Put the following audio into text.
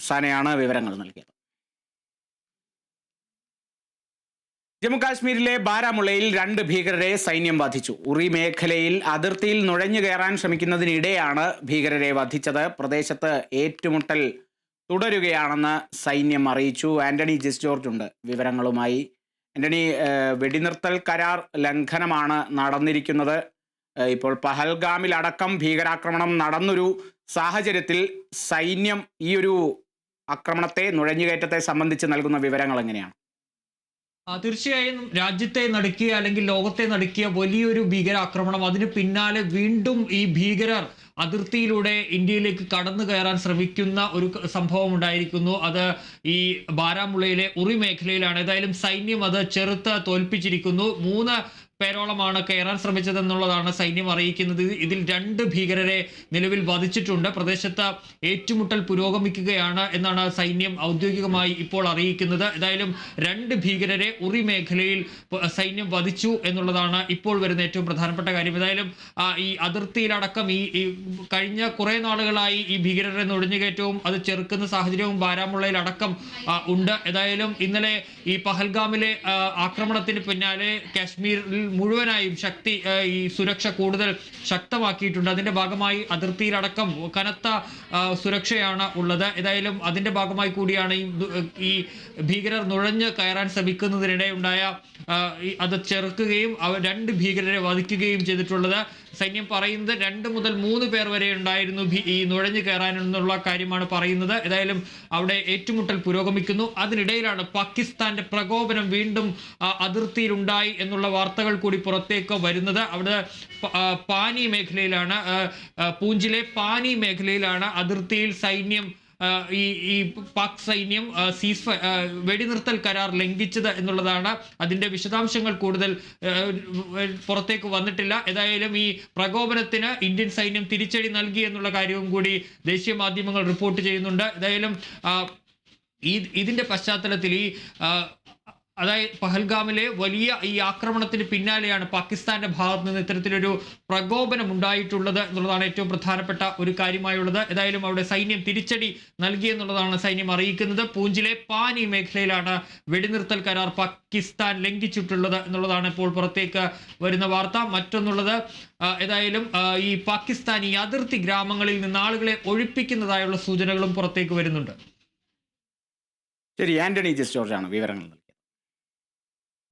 സാനയാണ് വിവരങ്ങൾ നൽകിയത്. ജമ്മുകാശ്മീരിലെ ബാരാമുള്ളയിൽ 2 ഭീകരരെ സൈന്യം വധിച്ചു. ഉറി മേഖലയിൽ അതിർത്തിയിൽ നുഴഞ്ഞു കയറാൻ ശ്രമിക്കുന്നതിനിടെയാണ് ഭീകരരെ വധിച്ചത്. പ്രദേശത്ത് ഏറ്റുമുട്ടൽ തുടരുകയാണെന്ന് സൈന്യം അറിയിച്ചു. ആന്റണി ജിസ് ജോർജ് ഉണ്ട് വിവരങ്ങളുമായി. ആന്റണി, വെടിനിർത്തൽ കരാർ ലംഘനമാണ് നടന്നിരിക്കുന്നത്. ഇപ്പോൾ പഹൽഗാമിലടക്കം ഭീകരാക്രമണം നടന്നൊരു സാഹചര്യത്തിൽ സൈന്യം ഈ ഒരു ആക്രമണത്തെ, നുഴഞ്ഞുകയറ്റത്തെ സംബന്ധിച്ച് നൽകുന്ന വിവരങ്ങൾ എങ്ങനെയാണ്? തീർച്ചയായും രാജ്യത്തെ നടുക്കിയ അല്ലെങ്കിൽ ലോകത്തെ നടുക്കിയ വലിയൊരു ഭീകരാക്രമണം, അതിന് പിന്നാലെ വീണ്ടും ഈ ഭീകരർ അതിർത്തിയിലൂടെ ഇന്ത്യയിലേക്ക് കടന്നു കയറാൻ ശ്രമിക്കുന്ന ഒരു സംഭവം ഉണ്ടായിരിക്കുന്നു. അത് ഈ ബാരാമുള്ളയിലെ ഉറി മേഖലയിലാണ്. ഏതായാലും സൈന്യം അത് ചെറുത്ത് തോൽപ്പിച്ചിരിക്കുന്നു. 3 പേരോളമാണ് കയറാൻ ശ്രമിച്ചതെന്നുള്ളതാണ് സൈന്യം അറിയിക്കുന്നത്. ഇതിൽ 2 ഭീകരരെ നിലവിൽ വധിച്ചിട്ടുണ്ട്. പ്രദേശത്ത് ഏറ്റുമുട്ടൽ പുരോഗമിക്കുകയാണ് എന്നാണ് സൈന്യം ഔദ്യോഗികമായി ഇപ്പോൾ അറിയിക്കുന്നത്. ഏതായാലും 2 ഭീകരരെ ഉറി മേഖലയിൽ സൈന്യം വധിച്ചു എന്നുള്ളതാണ് ഇപ്പോൾ വരുന്ന ഏറ്റവും പ്രധാനപ്പെട്ട കാര്യം. ഏതായാലും ഈ അതിർത്തിയിലടക്കം ഈ കഴിഞ്ഞ കുറെ നാളുകളായി ഈ ഭീകരരുടെ നുഴഞ്ഞുകയറ്റവും അത് ചെറുക്കുന്ന സാഹചര്യവും ബാരാമുള്ളയിലടക്കം ഉണ്ട്. ഏതായാലും ഇന്നലെ ഈ പഹൽഗാമിലെ ആക്രമണത്തിന് പിന്നാലെ കാശ്മീരിൽ മുഴുവനായും ഈ സുരക്ഷ കൂടുതൽ ശക്തമാക്കിയിട്ടുണ്ട്. അതിന്റെ ഭാഗമായി അതിർത്തിയിലടക്കം കനത്ത സുരക്ഷയാണ് ഉള്ളത്. ഏതായാലും അതിന്റെ ഭാഗമായി കൂടിയാണ് ഈ ഭീകരർ നുഴഞ്ഞ് കയറാൻ ശ്രമിക്കുന്നതിനിടെ ഉണ്ടായ അത് ചെറുക്കുകയും 2 ഭീകരരെ വധിക്കുകയും ചെയ്തിട്ടുള്ളത്. സൈന്യം പറയുന്നത് 2 മുതൽ 3 പേർ വരെ ഉണ്ടായിരുന്നു ഈ നുഴഞ്ഞു കയറാനെന്നുള്ള കാര്യമാണ് പറയുന്നത്. ഏതായാലും അവിടെ ഏറ്റുമുട്ടൽ പുരോഗമിക്കുന്നു. അതിനിടയിലാണ് പാകിസ്ഥാന്റെ പ്രകോപനം വീണ്ടും അതിർത്തിയിലുണ്ടായി എന്നുള്ള വാർത്തകൾ കൂടി പുറത്തേക്ക് വരുന്നത്. അവിടെ പാനി മേഖലയിലാണ്, പൂഞ്ചിലെ പാനി മേഖലയിലാണ് അതിർത്തിയിൽ സൈന്യം ഈ പാക് സൈന്യം വെടിനിർത്തൽ കരാർ ലംഘിച്ചത് എന്നുള്ളതാണ്. അതിന്റെ വിശദാംശങ്ങൾ കൂടുതൽ പുറത്തേക്ക് വന്നിട്ടില്ല. ഏതായാലും ഈ പ്രകോപനത്തിന് ഇന്ത്യൻ സൈന്യം തിരിച്ചടി നൽകി എന്നുള്ള കാര്യവും കൂടി ദേശീയ മാധ്യമങ്ങൾ റിപ്പോർട്ട് ചെയ്യുന്നുണ്ട്. ഏതായാലും ഇതിന്റെ പശ്ചാത്തലത്തിൽ അതായത് പഹൽഗാമിലെ വലിയ ഈ ആക്രമണത്തിന് പിന്നാലെയാണ് പാകിസ്ഥാന്റെ ഭാഗത്ത് നിന്ന് ഇത്തരത്തിലൊരു പ്രകോപനം ഉണ്ടായിട്ടുള്ളത് എന്നുള്ളതാണ് ഏറ്റവും പ്രധാനപ്പെട്ട ഒരു കാര്യമായുള്ളത്. ഏതായാലും അവിടെ സൈന്യം തിരിച്ചടി നൽകി എന്നുള്ളതാണ് സൈന്യം അറിയിക്കുന്നത്. പൂഞ്ചിലെ പാനി മേഖലയിലാണ് വെടിനിർത്തൽ കരാർ പാകിസ്ഥാൻ ലംഘിച്ചിട്ടുള്ളത് എന്നുള്ളതാണ് ഇപ്പോൾ പുറത്തേക്ക് വരുന്ന വാർത്ത. മറ്റൊന്നുള്ളത്, ഏതായാലും ഈ പാകിസ്ഥാൻ ഈ അതിർത്തി ഗ്രാമങ്ങളിൽ നിന്ന് ആളുകളെ ഒഴിപ്പിക്കുന്നതായുള്ള സൂചനകളും പുറത്തേക്ക് വരുന്നുണ്ട്. ശരി, ആന്റണി ജിസ് ജോർജ് ആണ് വിവരങ്ങൾ.